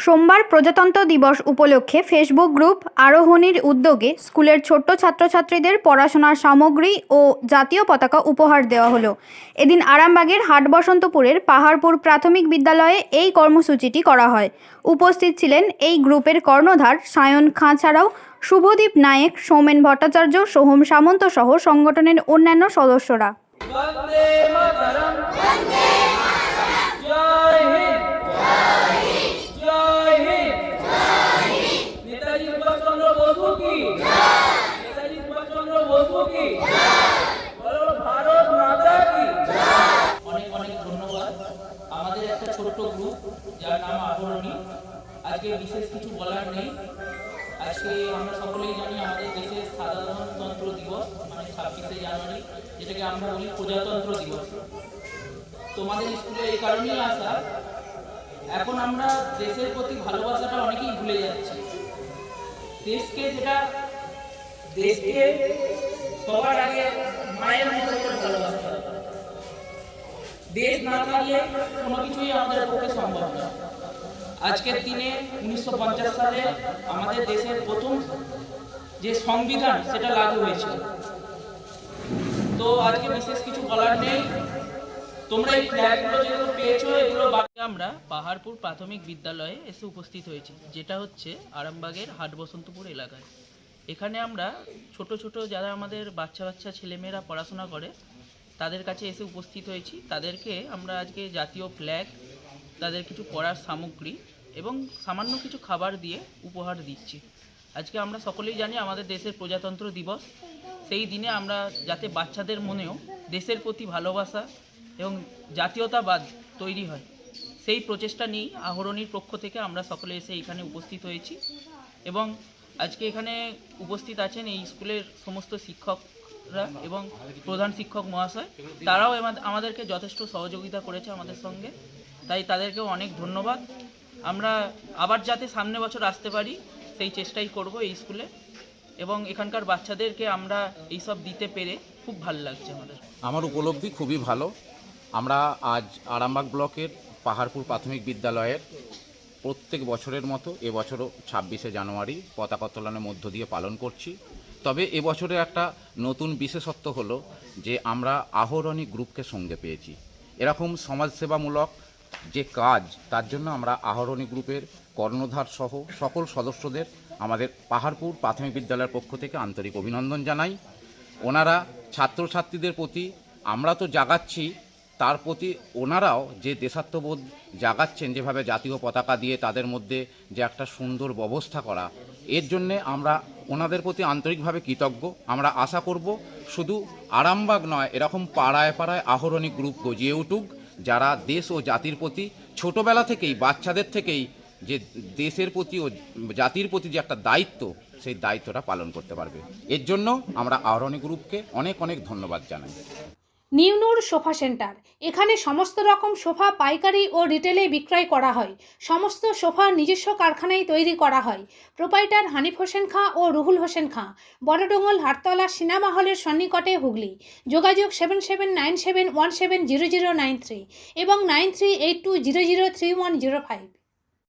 সোমবার প্রজাতন্ত্র দিবস উপলক্ষে ফেসবুক গ্রুপ আরোহণীর উদ্যোগে স্কুলের ছোট্ট ছাত্রছাত্রীদের পড়াশোনার সামগ্রী ও জাতীয় পতাকা উপহার দেওয়া হলো। এদিন আরামবাগের হাটবসন্তপুরের পাহাড়পুর প্রাথমিক বিদ্যালয়ে এই কর্মসূচিটি করা হয়। উপস্থিত ছিলেন এই গ্রুপের কর্ণধার সায়ন খাঁ ছাড়াও শুভদীপ নায়েক, সৌমেন ভট্টাচার্য, সোহম সামন্ত সহ সংগঠনের অন্যান্য সদস্যরা। অনেক অনেক ধন্যবাদ। আমাদের একটা ছোট্ট গ্রুপ যার নাম আহরণী, আজকে বিশেষ কিছু বলার নেই। আজকে আমরা সকলেই জানি আমাদের দেশের সাধারণতন্ত্র দিবস মানে 26শে জানুয়ারি, যেটাকে আমরা বলি প্রজাতন্ত্র দিবস। তোমাদের স্কুলে এই কারণেই আসা, এখন আমরা দেশের প্রতি ভালোবাসাটা অনেকেই ভুলে যাচ্ছি। দেশকে সবার আগে মায়ের মতো করে ভালোবাসতে হবে। দেশ না থাকলে কোনো কিছুই আমাদের পক্ষে সম্ভব না। আজকের দিনে 1950 সালে আমাদের দেশের প্রথম যে সংবিধান সেটা লাগু হয়েছিল। তো আজকে বিশেষ কিছু বলার নেই। তোমরা এই ফ্ল্যাগগুলো যেগুলো পেয়েছো এগুলো আমরা পাহাড়পুর প্রাথমিক বিদ্যালয়ে এসে উপস্থিত হয়েছি, যেটা হচ্ছে আরামবাগের হাটবসন্তপুর এলাকায়। এখানে আমরা ছোট ছোট যারা আমাদের বাচ্চা ছেলেমেয়েরা পড়াশোনা করে তাদের কাছে এসে উপস্থিত হয়েছি। তাদেরকে আমরা আজকে জাতীয় ফ্ল্যাগ, তাদের কিছু পড়ার সামগ্রী এবং সামান্য কিছু খাবার দিয়ে উপহার দিচ্ছি। আজকে আমরা সকলেই জানি আমাদের দেশের প্রজাতন্ত্র দিবস। সেই দিনে আমরা যাতে বাচ্চাদের মনেও দেশের প্রতি ভালোবাসা এবং জাতীয়তাবাদ তৈরি হয়, সেই প্রচেষ্টা নিয়েই আহরণীর পক্ষ থেকে আমরা সকলে এসে এখানে উপস্থিত হয়েছি। এবং আজকে এখানে উপস্থিত আছেন এই স্কুলের সমস্ত শিক্ষকরা এবং প্রধান শিক্ষক মহাশয়। তারাও আমাদেরকে যথেষ্ট সহযোগিতা করেছে আমাদের সঙ্গে, তাই তাদেরকেও অনেক ধন্যবাদ। আমরা আবার যাতে সামনে বছর আসতে পারি সেই চেষ্টাই করব এই স্কুলে, এবং এখানকার বাচ্চাদেরকে আমরা এইসব দিতে পেরে খুব ভালো লাগছে আমাদের। আমার উপলব্ধি খুবই ভালো। আমরা আজ আরামবাগ ব্লকের পাহাড়পুর প্রাথমিক বিদ্যালয়ের প্রত্যেক বছরের মতো এবছরও 26শে জানুয়ারি পতাকা উত্তোলনের মধ্য দিয়ে পালন করছি। তবে এবছরে একটা নতুন বিশেষত্ব হলো যে আমরা আহরণী গ্রুপকে সঙ্গে পেয়েছি। এরকম সমাজসেবামূলক যে কাজ, তার জন্য আমরা আহরণী গ্রুপের কর্ণধার সহ সকল সদস্যদের আমাদের পাহাড়পুর প্রাথমিক বিদ্যালয়ের পক্ষ থেকে আন্তরিক অভিনন্দন জানাই। ওনারা ছাত্রছাত্রীদের প্রতি আমরা তো জাগাচ্ছি, তার প্রতি ওনারাও যে দেশাত্মবোধ জাগাচ্ছেন, যেভাবে জাতীয় পতাকা দিয়ে তাদের মধ্যে যে একটা সুন্দর ব্যবস্থা করা, এর জন্যে আমরা ওনাদের প্রতি আন্তরিকভাবে কৃতজ্ঞ। আমরা আশা করব শুধু আরামবাগ নয়, এরকম পাড়ায় পাড়ায় আহরণী গ্রুপ গজিয়ে উঠুক, যারা দেশ ও জাতির প্রতি ছোটোবেলা থেকেই, বাচ্চাদের থেকেই যে দেশের প্রতি ও জাতির প্রতি যে একটা দায়িত্ব, সেই দায়িত্বটা পালন করতে পারবে। এর জন্য আমরা আহরণী গ্রুপকে অনেক অনেক ধন্যবাদ জানাই। নিউনুর সোফা সেন্টার, এখানে সমস্ত রকম সোফা পাইকারি ও রিটেলে বিক্রয় করা হয়। সমস্ত সোফা নিজস্ব কারখানায় তৈরি করা হয়। প্রোপাইটার হানিফ হোসেন খাঁ ও রুহুল হোসেন খাঁ, বড়ডোঙ্গল হাটতলা সিনেমা হলের সন্নিকটে, হুগলি। যোগাযোগ 7797170093 এবং 9382003105।